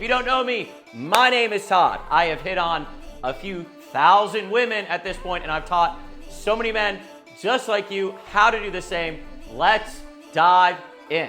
If you don't know me, my name is Todd. I have hit on a few thousand women at this point, and I've taught so many men just like you how to do the same. Let's dive in.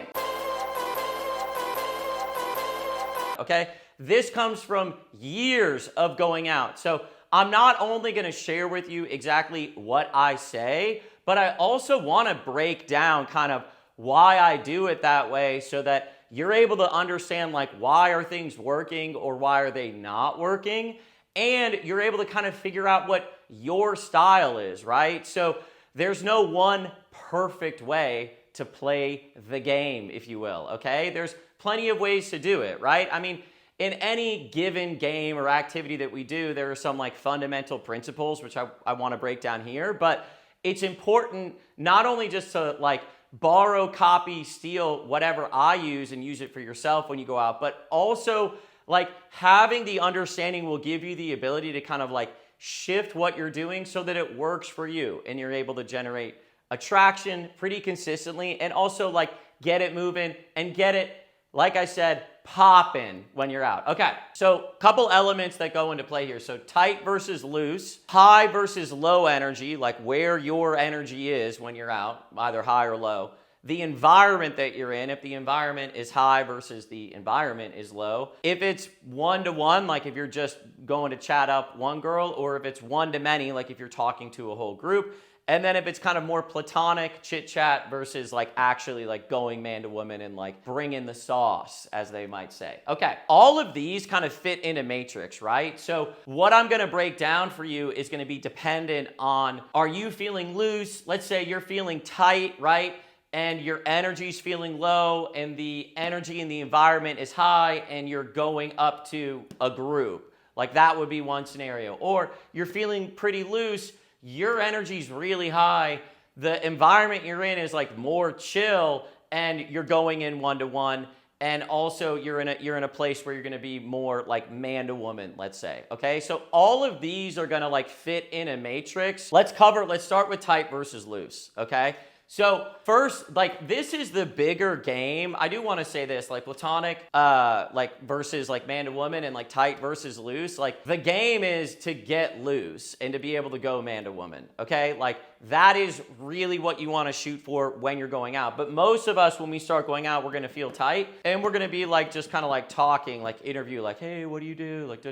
Okay, this comes from years of going out. So I'm not only going to share with you exactly what I say, but I also want to break down kind of why I do it that way so that you're able to understand like why are things working or why are they not working, and you're able to kind of figure out what your style is, right? So there's no one perfect way to play the game, if you will, okay? There's plenty of ways to do it, right? I mean, in any given game or activity that we do, there are some like fundamental principles, which I want to break down here, but it's important not only just to like borrow, copy, steal whatever I use and use it for yourself when you go out, but also like having the understanding will give you the ability to kind of like shift what you're doing so that it works for you and you're able to generate attraction pretty consistently and also like get it moving and get it, like I said, popping when you're out. Okay, so couple elements that go into play here. So tight versus loose, high versus low energy, like where your energy is when you're out, either high or low. The environment that you're in, if the environment is high versus the environment is low. If it's one-to-one, like if you're just going to chat up one girl, or if it's one-to-many, like if you're talking to a whole group. And then if it's kind of more platonic chit chat versus like actually like going man to woman and like bringing the sauce, as they might say. Okay, all of these kind of fit in a matrix, right? So what I'm gonna break down for you is gonna be dependent on, are you feeling loose? Let's say you're feeling tight, right? And your energy's feeling low and the energy in the environment is high and you're going up to a group. Like that would be one scenario. Or you're feeling pretty loose, your energy's really high, the environment you're in is like more chill and you're going in one-to-one, and also you're in a place where you're going to be more like man to woman, let's say. Okay, so all of these are going to like fit in a matrix. Let's start with tight versus loose. Okay, so first, like this is the bigger game. I do want to say this, like platonic like versus like man to woman and like tight versus loose. Like the game is to get loose and to be able to go man to woman, okay? Like that is really what you want to shoot for when you're going out. But most of us, when we start going out, we're going to feel tight and we're going to be like just kind of like talking, like interview, like, hey, what do you do? Like,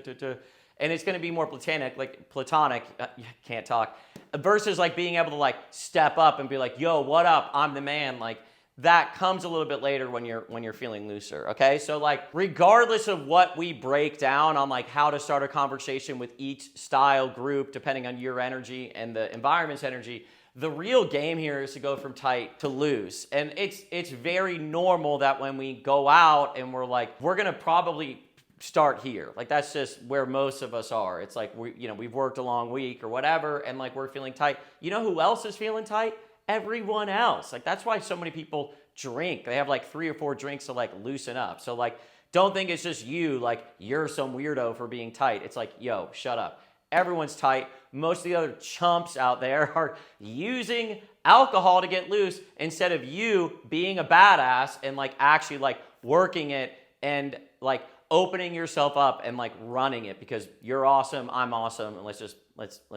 and it's going to be more platonic, you can't talk, versus like being able to like step up and be like, yo, what up? I'm the man. Like that comes a little bit later when you're feeling looser. Okay. So like, regardless of what we break down on like how to start a conversation with each style group, depending on your energy and the environment's energy, the real game here is to go from tight to loose. And it's very normal that when we go out and we're going to probably start here. Like that's just where most of us are. It's like we've worked a long week or whatever, and like we're feeling tight. You know who else is feeling tight? Everyone else. Like that's why so many people drink. They have like 3 or 4 drinks to like loosen up. So like don't think it's just you, like you're some weirdo for being tight. It's like, yo, shut up. Everyone's tight. Most of the other chumps out there are using alcohol to get loose instead of you being a badass and like actually like working it and like opening yourself up and like running it, because you're awesome, I'm awesome, and let's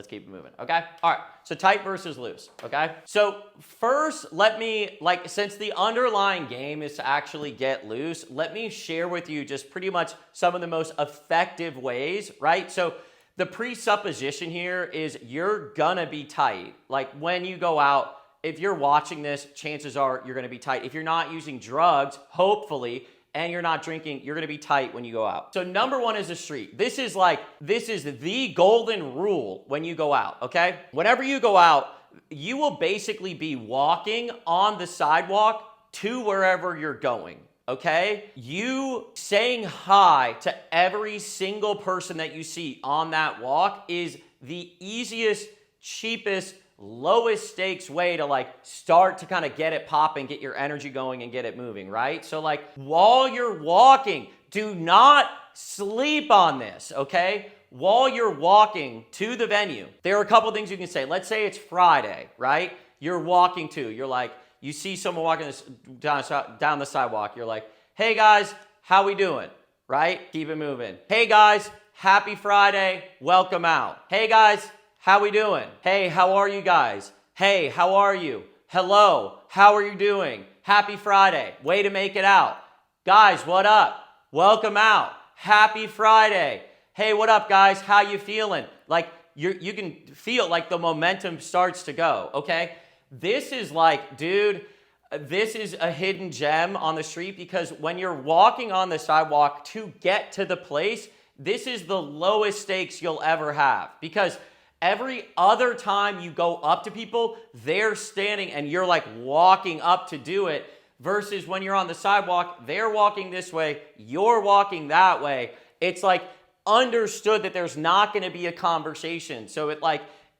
keep it moving, okay? All right, so tight versus loose, okay? So first, let me, like, since the underlying game is to actually get loose, let me share with you just pretty much some of the most effective ways, right? So the presupposition here is you're gonna be tight. Like when you go out, if you're watching this, chances are you're gonna be tight. If you're not using drugs, hopefully, and you're not drinking, you're gonna be tight when you go out. So number one is the street. This is the golden rule when you go out, okay? Whenever you go out, you will basically be walking on the sidewalk to wherever you're going, okay? You saying hi to every single person that you see on that walk is the easiest, cheapest, lowest stakes way to like start to kind of get it popping, get your energy going and get it moving, right? So like while you're walking, do not sleep on this, okay? While you're walking to the venue, there are a couple things you can say. Let's say it's Friday, right? You're walking you're like, you see someone walking down the sidewalk, you're like, hey guys, how we doing? right? Keep it moving. Hey guys, happy Friday. Welcome out. Hey guys, how we doing? Hey, how are you guys? Hey, how are you? Hello, how are you doing? Happy Friday. Way to make it out. Guys, what up? Welcome out. Happy Friday. Hey, what up, guys? How you feeling? Like, you can feel like the momentum starts to go, okay? This is like, dude, this is a hidden gem on the street because when you're walking on the sidewalk to get to the place, this is the lowest stakes you'll ever have because every other time you go up to people, they're standing and you're like walking up to do it versus when you're on the sidewalk, they're walking this way, you're walking that way. It's like understood that there's not going to be a conversation. So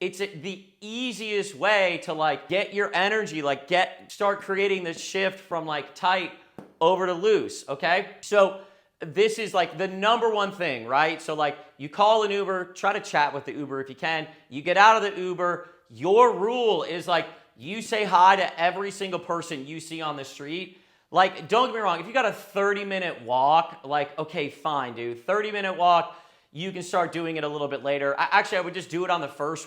it's the easiest way to like get your energy, like start creating this shift from like tight over to loose, okay? So this is like the number one thing, right? So like you call an Uber, try to chat with the Uber if you can. You get out of the Uber, your rule is like you say hi to every single person you see on the street. Like, don't get me wrong, if you got a 30-minute walk, like, okay, fine, dude. 30-minute walk, you can start doing it a little bit later. Actually, I would just do it on the first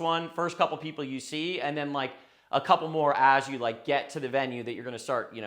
couple people you see, and then like a couple more as you like get to the venue that you're gonna start,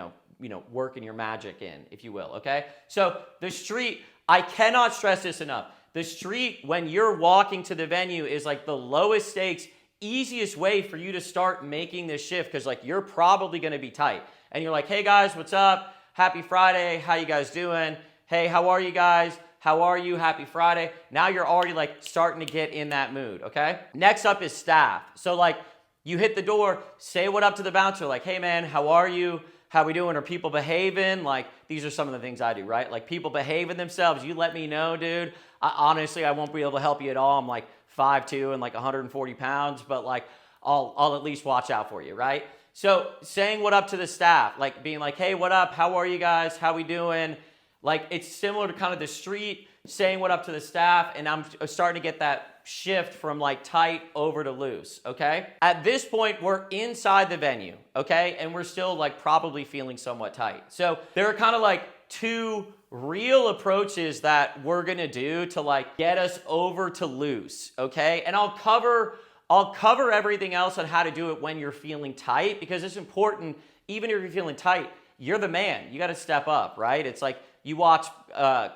working your magic in, if you will, okay? So the street, I cannot stress this enough. The street, when you're walking to the venue, is like the lowest stakes, easiest way for you to start making this shift because like you're probably gonna be tight. And you're like, hey guys, what's up? Happy Friday, how you guys doing? Hey, how are you guys? How are you? Happy Friday. Now you're already like starting to get in that mood, okay? Next up is staff. So like you hit the door, say what up to the bouncer, like, hey man, how are you? How we doing? Are people behaving? Like, these are some of the things I do, right? Like people behaving themselves. You let me know, dude. Honestly, I won't be able to help you at all. I'm like 5'2" and like 140 pounds, but like I'll at least watch out for you, right? So saying what up to the staff, like being like, hey, what up? How are you guys? How we doing? Like it's similar to kind of the street, saying what up to the staff, and I'm starting to get that shift from like tight over to loose, okay? At this point, we're inside the venue, okay? And we're still like probably feeling somewhat tight. So there are kind of like two real approaches that we're gonna do to like get us over to loose, okay? And I'll cover everything else on how to do it when you're feeling tight because it's important. Even if you're feeling tight, you're the man. You got to step up, right? It's like you watch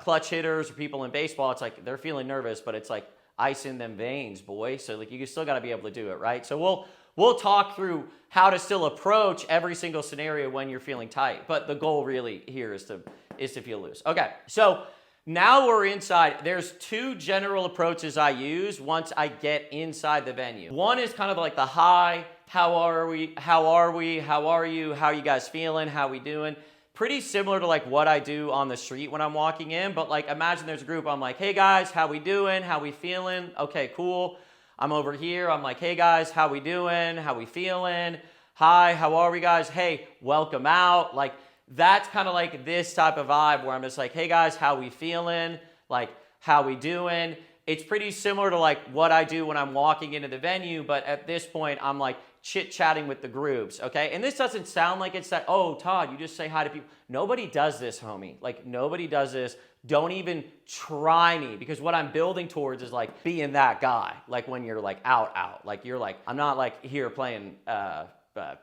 clutch hitters or people in baseball. It's like they're feeling nervous, but it's like ice in them veins, boy. So like you still got to be able to do it, right? So we'll talk through how to still approach every single scenario when you're feeling tight. But the goal really here is to feel loose. Okay, so now we're inside. There's two general approaches I use once I get inside the venue. One is kind of like the hi, how are we, how are we, how are you, how are you guys feeling, how we doing? Pretty similar to like what I do on the street when I'm walking in, but like imagine there's a group, I'm like, hey guys, how we doing, how we feeling? Okay, cool. I'm over here, I'm like, hey guys, how we doing, how we feeling? Hi, how are we guys? Hey, welcome out. Like, that's kind of like this type of vibe where I'm just like, hey guys, how we feeling? Like, how we doing? It's pretty similar to like what I do when I'm walking into the venue, but at this point, I'm like chit-chatting with the groups, okay? And this doesn't sound like it's that, oh, Todd, you just say hi to people. Nobody does this, homie. Like, nobody does this. Don't even try me because what I'm building towards is like being that guy. Like when you're like out. Like you're like, I'm not like here playing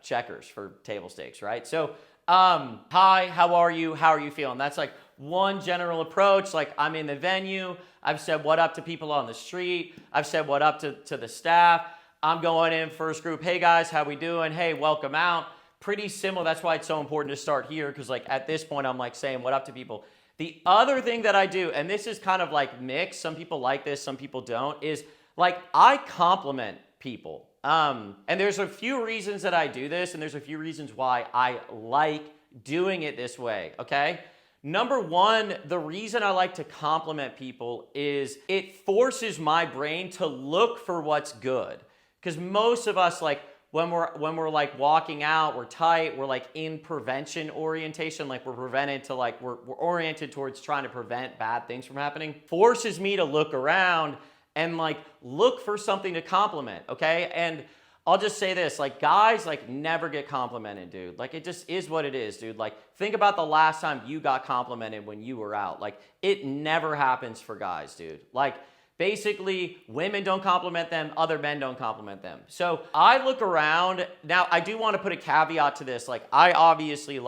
checkers for table stakes, right? So, hi, how are you? How are you feeling? That's like one general approach. Like I'm in the venue. I've said what up to people on the street. I've said what up to the staff. I'm going in first group. Hey guys, how we doing? Hey, welcome out. Pretty similar. That's why it's so important to start here because like at this point, I'm like saying what up to people. The other thing that I do, and this is kind of like mixed. Some people like this, some people don't, is like I compliment people. And there's a few reasons that I do this, and there's a few reasons why I like doing it this way, okay? Number one, the reason I like to compliment people is it forces my brain to look for what's good. Because most of us, like, when we're like walking out, we're tight, we're like in prevention orientation, like we're oriented towards trying to prevent bad things from happening, forces me to look around and like look for something to compliment, okay? And I'll just say this, like guys like never get complimented, dude. Like it just is what it is, dude. Like think about the last time you got complimented when you were out. Like it never happens for guys, dude. Like basically women don't compliment them, other men don't compliment them. So I look around. Now I do want to put a caveat to this. Like I obviously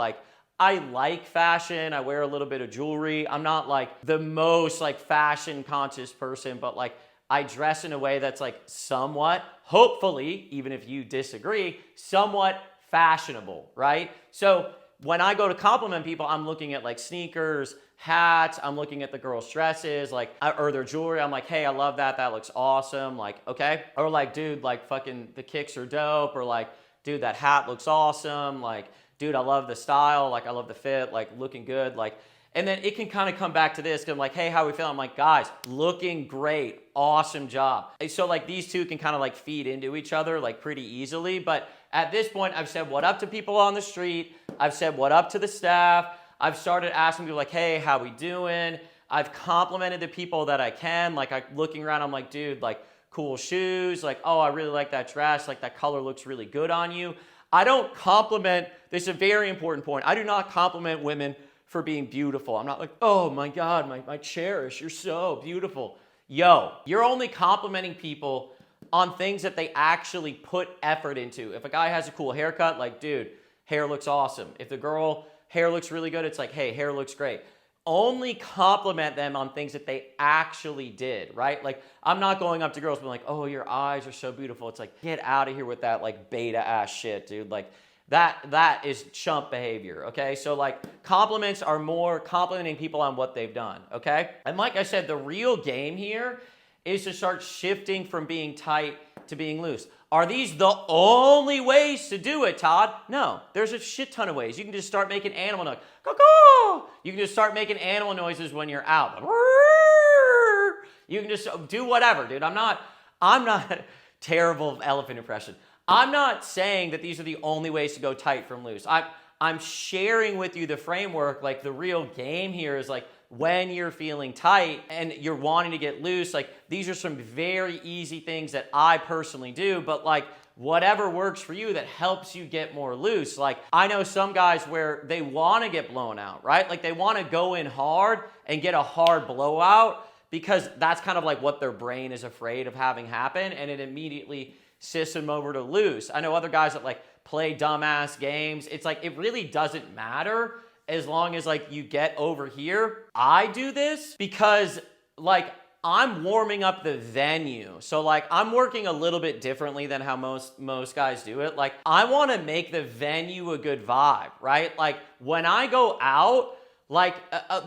I like fashion. I wear a little bit of jewelry. I'm not like the most like fashion conscious person, but like I dress in a way that's like somewhat, hopefully, even if you disagree, somewhat fashionable, right? So when I go to compliment people, I'm looking at like sneakers, hats, I'm looking at the girls' dresses, like, or their jewelry. I'm like, hey, I love that. That looks awesome. Like, okay. Or like, dude, like fucking the kicks are dope. Or like, dude, that hat looks awesome. Like, dude, I love the style. Like, I love the fit. Like, looking good. Like, and then it can kind of come back to this because I'm like, hey, how we feeling? I'm like, guys, looking great. Awesome job. So like these two can kind of like feed into each other like pretty easily. But at this point, I've said what up to people on the street. I've said what up to the staff. I've started asking people like, hey, how we doing? I've complimented the people that I can. Like I'm looking around, I'm like, dude, like cool shoes. Like, oh, I really like that dress. Like that color looks really good on you. I don't compliment, this is a very important point. I do not compliment women for being beautiful. I'm not like, oh my God, my cherish, you're so beautiful. Yo, you're only complimenting people on things that they actually put effort into. If a guy has a cool haircut, like, dude, hair looks awesome. If the girl, hair looks really good, it's like, hey, hair looks great. Only compliment them on things that they actually did, right? Like, I'm not going up to girls and being like, oh, your eyes are so beautiful. It's like, get out of here with that, like, beta ass shit, dude. Like, that is chump behavior, okay? So like compliments are more complimenting people on what they've done, okay? And like I said, the real game here is to start shifting from being tight to being loose. Are these the only ways to do it, Todd? No, there's a shit ton of ways. You can just start making animal noises. Caw-caw! You can just start making animal noises when you're out. You can just do whatever, dude. I'm not terrible elephant impression. I'm not saying that these are the only ways to go tight from loose. I'm sharing with you the framework. Like the real game here is like when you're feeling tight and you're wanting to get loose, like these are some very easy things that I personally do, but like whatever works for you that helps you get more loose. Like I know some guys where they want to get blown out, right? Like they want to go in hard and get a hard blowout because that's kind of like what their brain is afraid of having happen, and it immediately sys them over to loose. I know other guys that like play dumbass games. It's like, it really doesn't matter as long as like you get over here. I do this because like I'm warming up the venue. So like I'm working a little bit differently than how most guys do it. Like I want to make the venue a good vibe, right? Like when I go out, like,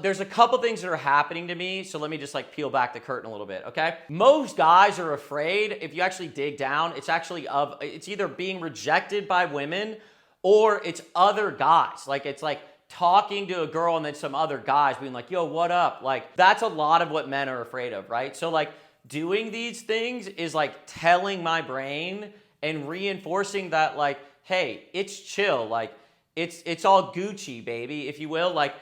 there's a couple things that are happening to me, so let me just like peel back the curtain a little bit, okay? Most guys are afraid, if you actually dig down, it's either being rejected by women or it's other guys. Like, it's like talking to a girl and then some other guys being like, yo, what up? Like, that's a lot of what men are afraid of, right? So like, doing these things is like telling my brain and reinforcing that like, hey, it's chill, like, it's all Gucci, baby, if you will. Like,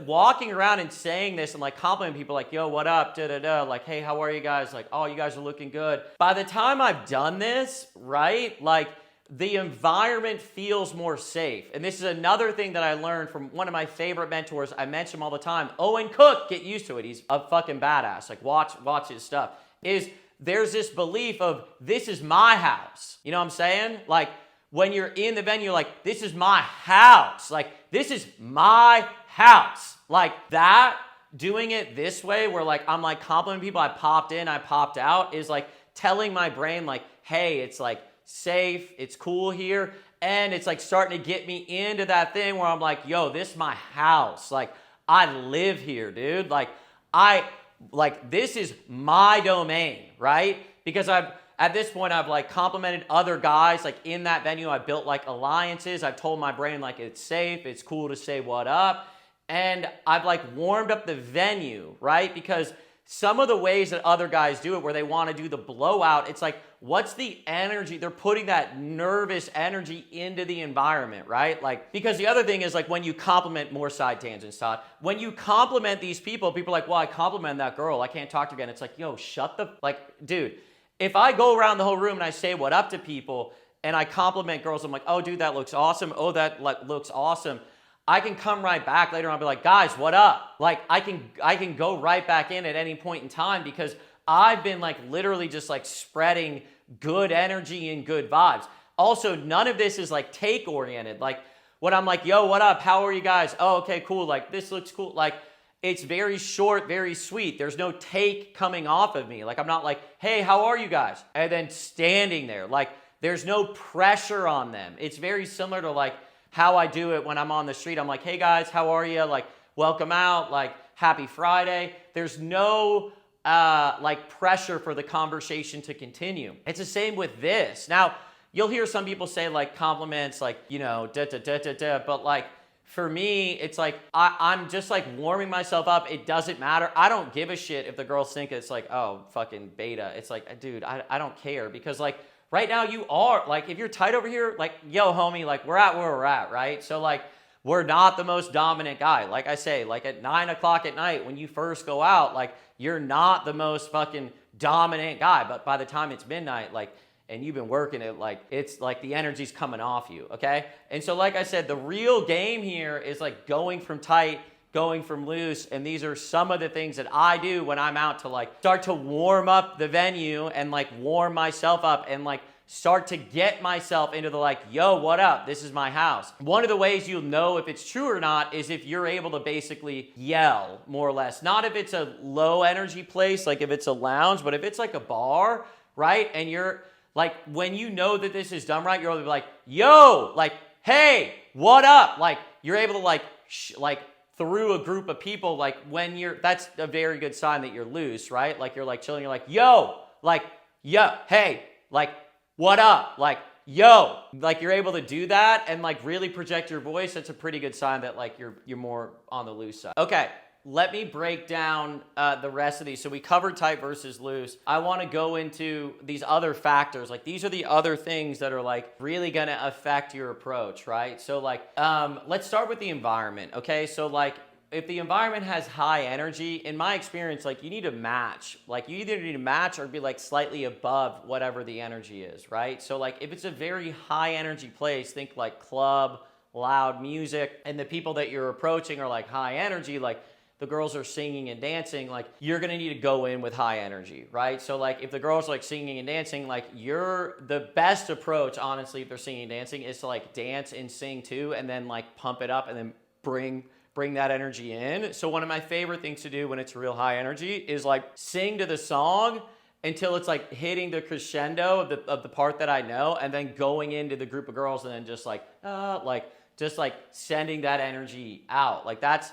walking around and saying this and like complimenting people like, yo, what up, da-da-da, like, hey, how are you guys? Like, oh, you guys are looking good. By the time I've done this, right, like the environment feels more safe. And this is another thing that I learned from one of my favorite mentors. I mention him all the time. Owen Cook, get used to it. He's a fucking badass. Like, watch his stuff. There's this belief of this is my house. You know what I'm saying? Like, when you're in the venue, like, this is my house. Like, this is my house. Like, that, doing it this way, where, like, I'm, like, complimenting people, I popped in, I popped out, is, like, telling my brain, like, hey, it's, like, safe, it's cool here, and it's, like, starting to get me into that thing where I'm, like, yo, this is my house. Like, I live here, dude. Like, this is my domain, right? Because at this point, I've like complimented other guys like in that venue. I've built like alliances. I've told my brain like it's safe, it's cool to say what up. And I've like warmed up the venue, right? Because some of the ways that other guys do it where they want to do the blowout, it's like, what's the energy? They're putting that nervous energy into the environment, right? Like, because the other thing is like when you compliment, more side tangents, Todd. When you compliment these people are like, well, I complimented that girl, I can't talk to her again. It's like, yo, shut the, like, dude. If I go around the whole room and I say what up to people and I compliment girls, I'm like, oh, dude, that looks awesome. Oh, that looks awesome. I can come right back later on and be like, guys, what up? Like, I can go right back in at any point in time because I've been like literally just like spreading good energy and good vibes. Also, none of this is like take oriented. Like when I'm like, yo, what up? How are you guys? Oh, okay, cool. Like this looks cool. Like it's very short, very sweet. There's no take coming off of me. Like I'm not like, hey, how are you guys? And then standing there. Like there's no pressure on them. It's very similar to like how I do it when I'm on the street. I'm like, hey guys, how are you? Like, welcome out. Like, happy Friday. There's no like pressure for the conversation to continue. It's the same with this. Now, you'll hear some people say like compliments, like, you know, but like for me, it's like I'm just like warming myself up. It doesn't matter. I don't give a shit if the girls think it's like, oh, fucking beta. It's like, dude, I don't care because like, right now you are, like, if you're tight over here, like, yo, homie, like, we're at where we're at, right? So, like, we're not the most dominant guy. Like I say, like, at 9 o'clock at night when you first go out, like, you're not the most fucking dominant guy. But by the time it's midnight, like, and you've been working it, like, it's like the energy's coming off you, okay? And so, like I said, the real game here is, like, going from tight, going from loose, and these are some of the things that I do when I'm out to like start to warm up the venue and like warm myself up and like start to get myself into the like, yo, what up? This is my house. One of the ways you'll know if it's true or not is if you're able to basically yell more or less. Not if it's a low energy place, like if it's a lounge, but if it's like a bar, right? And you're like, when you know that this is done right, you're able to be like, yo, like, hey, what up? Like you're able to like, through a group of people, like when you're, that's a very good sign that you're loose, right? Like you're like chilling, you're like, yo, hey, like, what up? Like, yo, like you're able to do that and like really project your voice. That's a pretty good sign that like you're more on the loose side. Okay, let me break down the rest of these. So we covered tight versus loose. I want to go into these other factors. Like these are the other things that are like really going to affect your approach, right? So like, let's start with the environment. Okay, so like if the environment has high energy, in my experience, like you need to match. Like you either need to match or be like slightly above whatever the energy is, right? So like if it's a very high energy place, think like club, loud music, and the people that you're approaching are like high energy, like the girls are singing and dancing, like you're gonna need to go in with high energy, right? So like if the girls are like singing and dancing, like the best approach, honestly, if they're singing and dancing is to like dance and sing too, and then like pump it up and then bring that energy in. So one of my favorite things to do when it's real high energy is like sing to the song until it's like hitting the crescendo of the part that I know, and then going into the group of girls and then just like sending that energy out. Like that's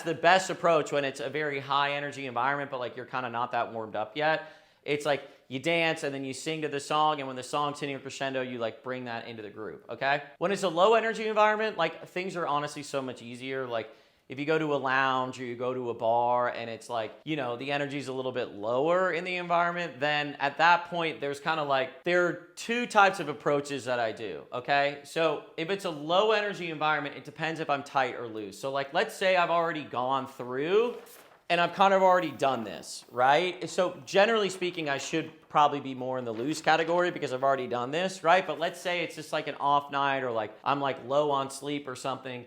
the best approach when it's a very high energy environment, but like you're kind of not that warmed up yet. It's like you dance and then you sing to the song, and when the song's hitting a crescendo, you like bring that into the group, okay? When it's a low energy environment, like things are honestly so much easier. Like if you go to a lounge or you go to a bar and it's like, you know, the energy's a little bit lower in the environment, then at that point, there are two types of approaches that I do, okay? So if it's a low energy environment, it depends if I'm tight or loose. So like, let's say I've already gone through and I've kind of already done this, right? So generally speaking, I should probably be more in the loose category because I've already done this, right? But let's say it's just like an off night or like I'm like low on sleep or something.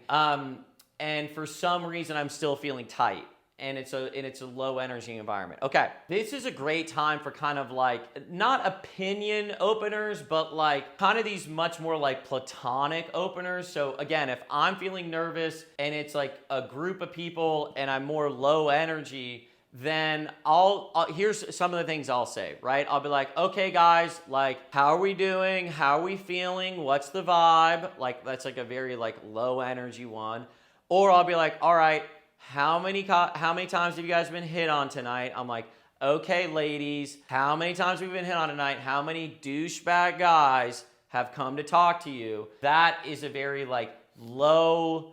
And for some reason I'm still feeling tight and it's a low energy environment. Okay, this is a great time for kind of like, not opinion openers, but like kind of these much more like platonic openers. So again, if I'm feeling nervous and it's like a group of people and I'm more low energy, then here's some of the things I'll say, right? I'll be like, okay guys, like how are we doing? How are we feeling? What's the vibe? Like that's like a very like low energy one. Or I'll be like, all right, how many times have you guys been hit on tonight? I'm like, okay, ladies, how many times have we been hit on tonight? How many douchebag guys have come to talk to you? That is a very like low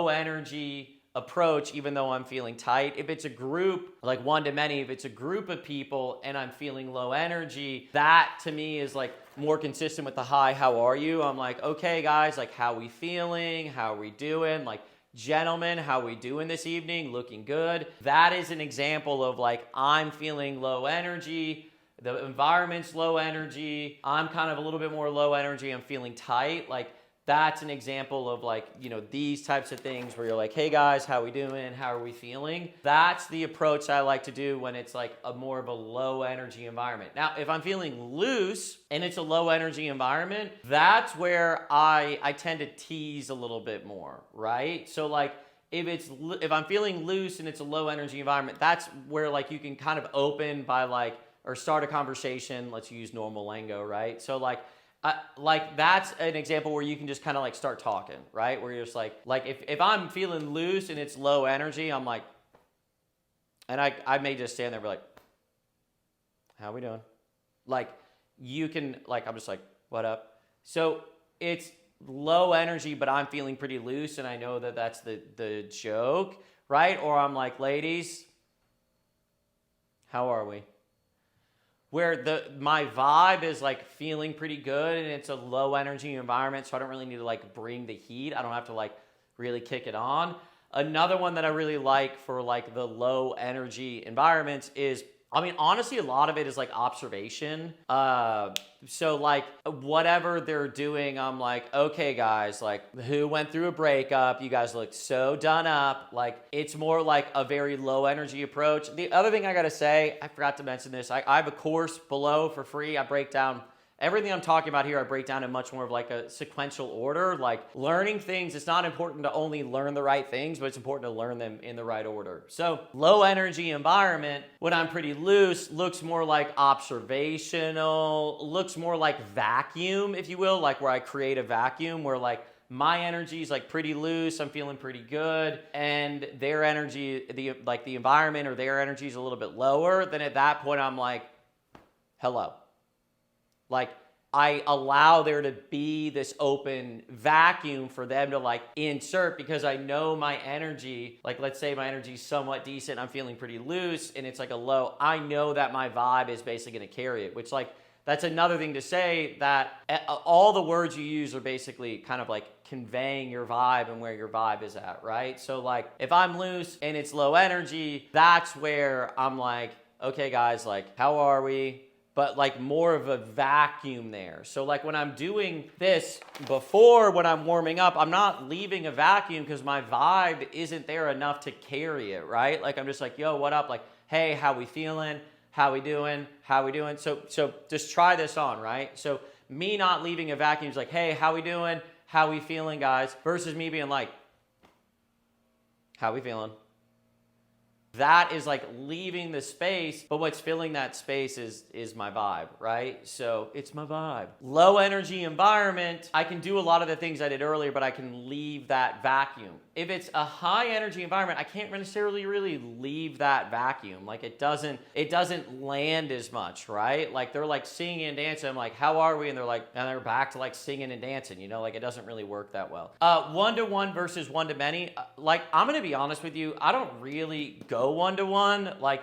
energy approach, even though I'm feeling tight. If it's a group, like one to many, if it's a group of people and I'm feeling low energy, that to me is like more consistent with the hi, how are you? I'm like, okay guys, like how we feeling? How are we doing? Like, gentlemen, how we doing this evening? Looking good. That is an example of like, I'm feeling low energy. the environment's low energy, I'm kind of a little bit more low energy, I'm feeling tight, like that's an example of like, you know, these types of things where you're like, hey guys, how we doing? How are we feeling? That's the approach I like to do when it's like a more of a low energy environment. Now, if I'm feeling loose and it's a low energy environment, that's where I tend to tease a little bit more, right? So like, if I'm feeling loose and it's a low energy environment, that's where like you can kind of open by like, or start a conversation. Let's use normal lingo, right? So like that's an example where you can just kind of like start talking, right? Where you're just like if I'm feeling loose and it's low energy, I'm like, and I may just stand there and be like, how we doing? Like you can, like, I'm just like, what up? So it's low energy, but I'm feeling pretty loose and I know that that's the joke, right? Or I'm like, ladies, how are we? Where my vibe is like feeling pretty good and it's a low energy environment, so I don't really need to like bring the heat. I don't have to like really kick it on. Another one that I really like for like the low energy environments is, I mean, honestly, a lot of it is like observation. So like whatever they're doing, I'm like, okay guys, like who went through a breakup? You guys look so done up. Like it's more like a very low energy approach. The other thing I gotta say, I forgot to mention this. I have a course below for free. I break down everything I'm talking about here. I break down in much more of like a sequential order, like learning things. It's not important to only learn the right things, but it's important to learn them in the right order. So low energy environment, when I'm pretty loose, looks more like observational, looks more like vacuum, if you will, like where I create a vacuum where like my energy is like pretty loose, I'm feeling pretty good, and their energy, the environment or their energy is a little bit lower. Then at that point, I'm like, hello. Like I allow there to be this open vacuum for them to like insert, because I know my energy, like let's say my energy is somewhat decent, I'm feeling pretty loose and it's like a low, I know that my vibe is basically going to carry it, which like, that's another thing to say, that all the words you use are basically kind of like conveying your vibe and where your vibe is at, right? So like if I'm loose and it's low energy, that's where I'm like, okay guys, like how are we? But like more of a vacuum there. So like when I'm doing this before, when I'm warming up, I'm not leaving a vacuum because my vibe isn't there enough to carry it, right? Like I'm just like, yo, what up? Like, hey, how we feeling? How we doing? How we doing? So just try this on, right? So me not leaving a vacuum is like, hey, how we doing? How we feeling, guys? Versus me being like, how we feeling? That is like leaving the space, but what's filling that space is my vibe, right? So it's my vibe. Low energy environment, I can do a lot of the things I did earlier, but I can leave that vacuum. If it's a high energy environment, I can't necessarily really leave that vacuum. Like it doesn't land as much, right? Like they're like singing and dancing. I'm like, how are we? And they're like, and they're back to like singing and dancing, you know, like it doesn't really work that well. One-to-one versus one-to-many. Like I'm gonna be honest with you, I don't really go one-to-one. Like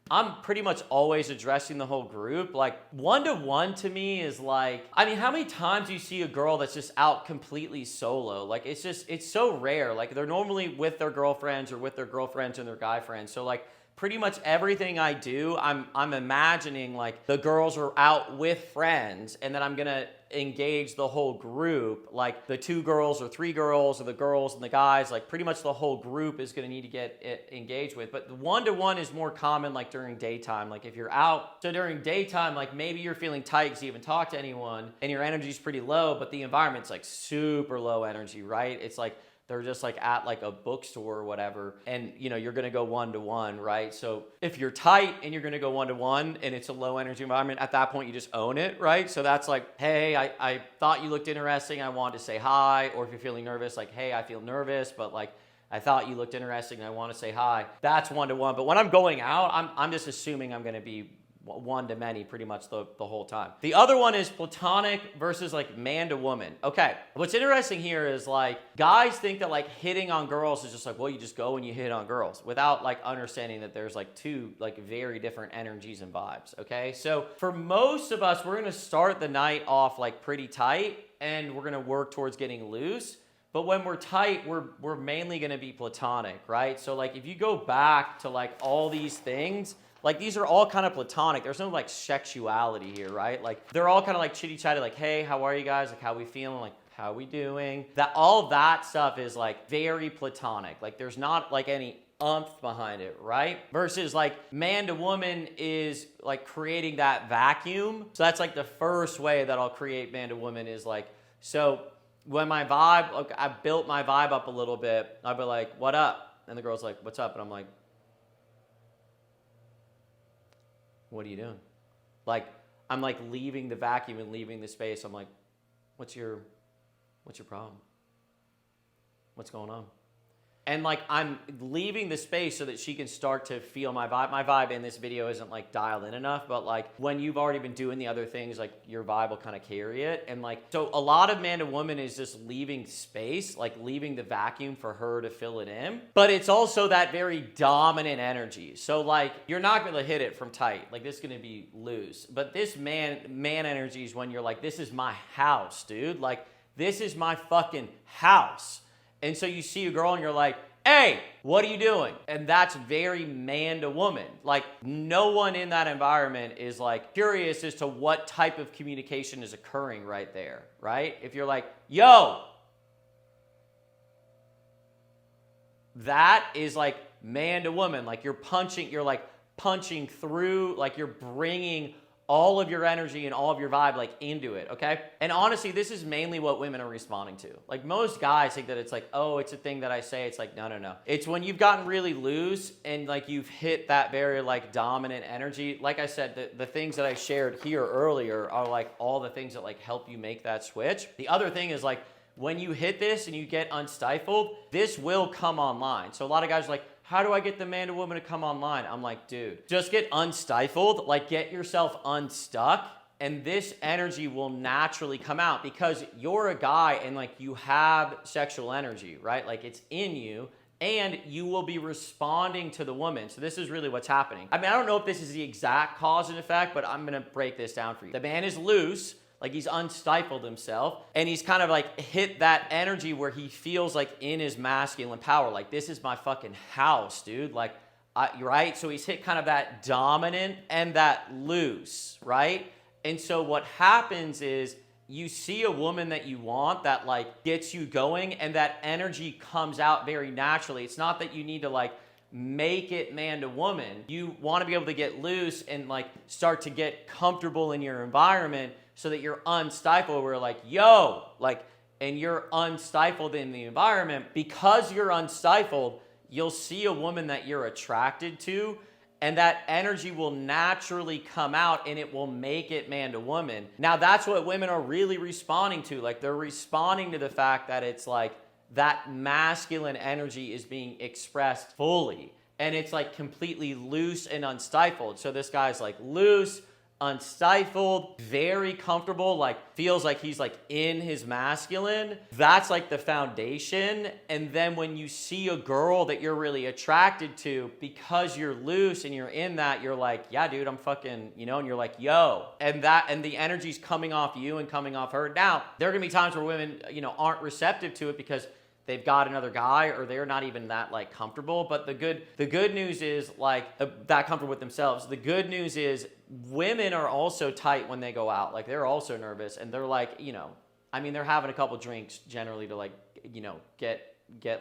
I'm pretty much always addressing the whole group. Like one-to-one to me is like, I mean, how many times do you see a girl that's just out completely solo? Like it's so rare. Like they're normally with their girlfriends or with their girlfriends and their guy friends. So like pretty much everything I do, I'm imagining like the girls are out with friends and then I'm gonna engage the whole group, like the 2 girls or 3 girls or the girls and the guys, like pretty much the whole group is going to need to get engaged with. But the one-to-one is more common like during daytime. Like if you're out, so during daytime, like maybe you're feeling tight because you haven't talked to anyone and your energy's pretty low, but the environment's like super low energy, right? It's like they're just like at like a bookstore or whatever, and you know you're gonna go one-to-one, right? So if you're tight and you're gonna go one-to-one and it's a low energy environment, at that point you just own it, right? So that's like, hey, I thought you looked interesting, I wanted to say hi. Or if you're feeling nervous, like, hey, I feel nervous, but like I thought you looked interesting and I want to say hi. That's one-to-one. But when I'm going out, I'm just assuming I'm gonna be one-to-many pretty much the whole time. The other one is platonic versus like man to woman. Okay, what's interesting here is like guys think that like hitting on girls is just like, well, you just go and you hit on girls without like understanding that there's like 2 like very different energies and vibes. Okay, so for most of us, we're gonna start the night off like pretty tight and we're gonna work towards getting loose. But when we're tight, we're mainly gonna be platonic, right? So like if you go back to like all these things, Like these are all kind of platonic. There's no like sexuality here, right? Like they're all kind of like chitty chatty, like, hey, how are you guys? Like, how we feeling? Like, how we doing? That all that stuff is like very platonic. Like there's not like any umph behind it, right? Versus like man to woman is like creating that vacuum. So that's like the first way that I'll create man to woman is like, so when my vibe, like I built my vibe up a little bit, I'll be like, what up? And the girl's like, what's up? And I'm like, what are you doing? Like, I'm like leaving the vacuum and leaving the space. I'm like, what's your problem? What's going on? And like I'm leaving the space so that she can start to feel my vibe. My vibe in this video isn't like dialed in enough, but like when you've already been doing the other things, like your vibe will kind of carry it. And like, so a lot of man to woman is just leaving space, like leaving the vacuum for her to fill it in. But it's also that very dominant energy. So like you're not going to hit it from tight. Like this is going to be loose. But this man energy is when you're like, this is my house, dude. Like this is my fucking house. And so you see a girl and you're like, hey, what are you doing? And that's very man to woman. Like no one in that environment is like curious as to what type of communication is occurring right there, right? If you're like, yo, that is like man to woman. Like you're like punching through, like you're bringing all of your energy and all of your vibe like into it, okay? And honestly, this is mainly what women are responding to. Like most guys think that it's like, oh, it's a thing that I say. It's like, no. It's when you've gotten really loose and like you've hit that very like dominant energy. Like I said, the things that I shared here earlier are like all the things that like help you make that switch. The other thing is like, when you hit this and you get unstifled, this will come online. So a lot of guys are like, how do I get the man to woman to come online? I'm like, dude, just get unstifled, like get yourself unstuck, and this energy will naturally come out because you're a guy and like you have sexual energy, right? Like it's in you and you will be responding to the woman. So this is really what's happening. I mean, I don't know if this is the exact cause and effect, but I'm gonna break this down for you. The man is loose, like he's unstifled himself and he's kind of like hit that energy where he feels like in his masculine power. Like this is my fucking house, dude. Like, right? So he's hit kind of that dominant and that loose, right? And so what happens is you see a woman that you want that like gets you going and that energy comes out very naturally. It's not that you need to like make it man to woman. You want to be able to get loose and like start to get comfortable in your environment so that you're unstifled. We're like, yo, like, and you're unstifled in the environment. Because you're unstifled, you'll see a woman that you're attracted to, and that energy will naturally come out and it will make it man to woman. Now, that's what women are really responding to. Like, they're responding to the fact that it's like that masculine energy is being expressed fully, and it's like completely loose and unstifled. So this guy's like loose, unstifled, very comfortable, like feels like he's like in his masculine. That's like the foundation. And then when you see a girl that you're really attracted to, because you're loose and you're in that, you're like, yeah, dude, I'm fucking, you know, and you're like, yo, and the energy's coming off you and coming off her. Now, there are gonna be times where women, you know, aren't receptive to it because they've got another guy or they're not even that like comfortable. But the good news is like that comfortable with themselves. The good news is women are also tight when they go out. Like they're also nervous and they're like, you know, I mean, they're having a couple drinks generally to like, you know, get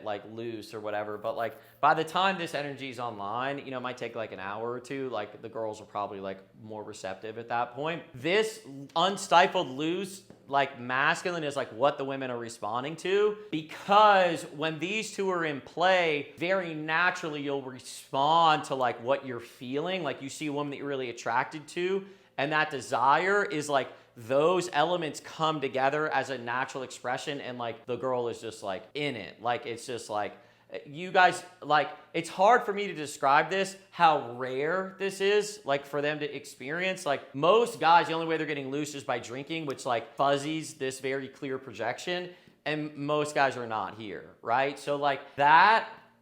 like loose or whatever. But like by the time this energy is online, you know, it might take like an hour or two. Like the girls are probably like more receptive at that point. This unstifled, loose, like masculine is like what the women are responding to, because when these two are in play, very naturally you'll respond to like what you're feeling. Like you see a woman that you're really attracted to, and that desire is like those elements come together as a natural expression, and like the girl is just like in it. Like it's just like, you guys, like, it's hard for me to describe this, how rare this is, like, for them to experience. Like, most guys, the only way they're getting loose is by drinking, which, like, fuzzies this very clear projection, and most guys are not here, right? So, like,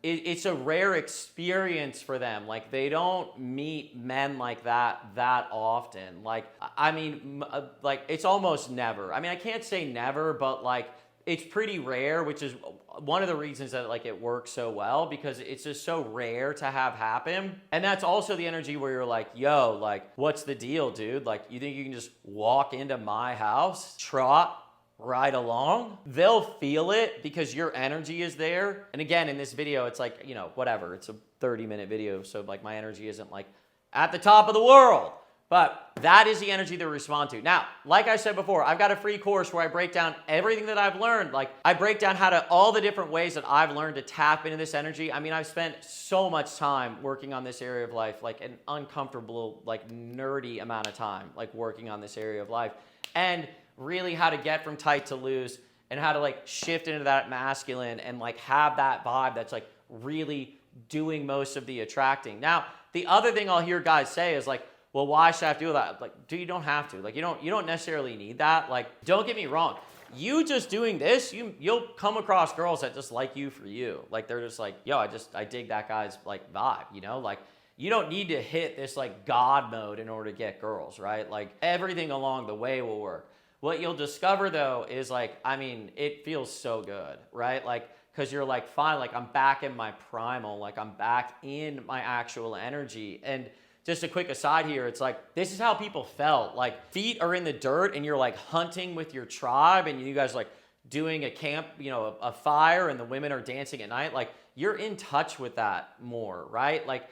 it's a rare experience for them. Like, they don't meet men like that often. Like, I mean, like, it's almost never. I mean, I can't say never, but, like, it's pretty rare, which is one of the reasons that like it works so well, because it's just so rare to have happen. And that's also the energy where you're like, yo, like, what's the deal, dude? Like, you think you can just walk into my house, trot right along? They'll feel it because your energy is there. And again, in this video, it's like, you know, whatever, it's a 30-minute video, so like my energy isn't like at the top of the world. But that is the energy they respond to. Now, like I said before, I've got a free course where I break down everything that I've learned. Like, I break down all the different ways that I've learned to tap into this energy. I mean, I've spent so much time working on this area of life, like an uncomfortable, like nerdy amount of time, like working on this area of life. And really how to get from tight to loose, and how to like shift into that masculine and like have that vibe that's like really doing most of the attracting. Now, the other thing I'll hear guys say is like, well, why should I have to do that? Like, dude, you don't have to. Like, you don't necessarily need that. Like, don't get me wrong. You just doing this, you'll come across girls that just like you for you. Like, they're just like, yo, I dig that guy's like vibe, you know? Like, you don't need to hit this like God mode in order to get girls, right? Like, everything along the way will work. What you'll discover though is like, I mean, it feels so good, right? Like, because you're like, fine, like I'm back in my primal, like I'm back in my actual energy. And just a quick aside here, it's like, this is how people felt. Like, feet are in the dirt and you're like hunting with your tribe, and you guys like doing a camp, you know, a fire, and the women are dancing at night. Like, you're in touch with that more, right? Like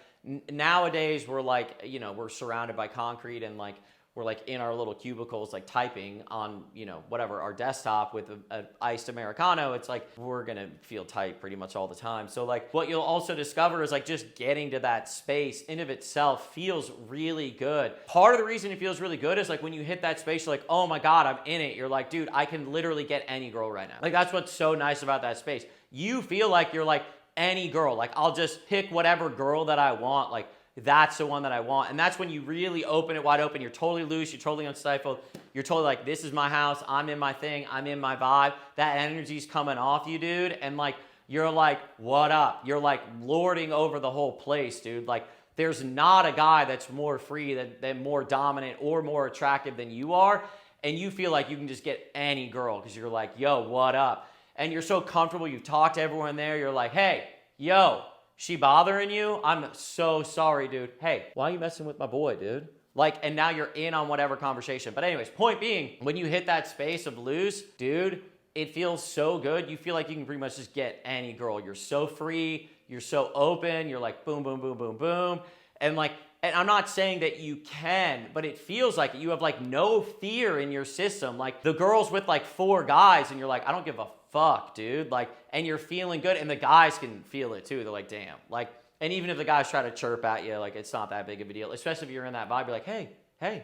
nowadays we're like, you know, we're surrounded by concrete, and like we're like in our little cubicles, like typing on, you know, whatever, our desktop with a iced Americano. It's like, we're gonna feel tight pretty much all the time. So like what you'll also discover is like just getting to that space in of itself feels really good. Part of the reason it feels really good is like when you hit that space, you're like, oh my God, I'm in it. You're like, dude, I can literally get any girl right now. Like, that's what's so nice about that space. You feel like you're like any girl. Like, I'll just pick whatever girl that I want. Like, that's the one that I want. And that's when you really open it wide open. You're totally loose. You're totally unstifled. You're totally like, this is my house. I'm in my thing. I'm in my vibe. That energy's coming off you, dude. And like, you're like, what up? You're like lording over the whole place, dude. Like, there's not a guy that's more free, than more dominant or more attractive than you are. And you feel like you can just get any girl because you're like, yo, what up? And you're so comfortable. You've talked to everyone there. You're like, hey, yo, she bothering you? I'm so sorry, dude. Hey, why are you messing with my boy, dude? Like, and now you're in on whatever conversation. But anyways, point being, when you hit that space of loose, dude, it feels so good. You feel like you can pretty much just get any girl. You're so free. You're so open. You're like boom, boom, boom, boom, boom. And like, and I'm not saying that you can, but it feels like you have like no fear in your system. Like the girls with like 4 guys, and you're like, I don't give a fuck, dude. Like, and you're feeling good, and the guys can feel it too. They're like, damn. Like, and even if the guys try to chirp at you, like, it's not that big of a deal. Especially if you're in that vibe, you're like, hey,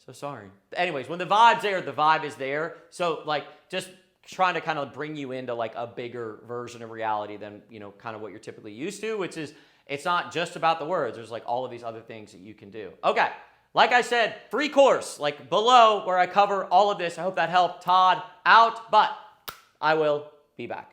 so sorry. Anyways, when the vibe's there, the vibe is there. So like, just trying to kind of bring you into like a bigger version of reality than, you know, kind of what you're typically used to, which is, it's not just about the words. There's like all of these other things that you can do. Okay. Like I said, free course, like below, where I cover all of this. I hope that helped. Todd out, but I will be back.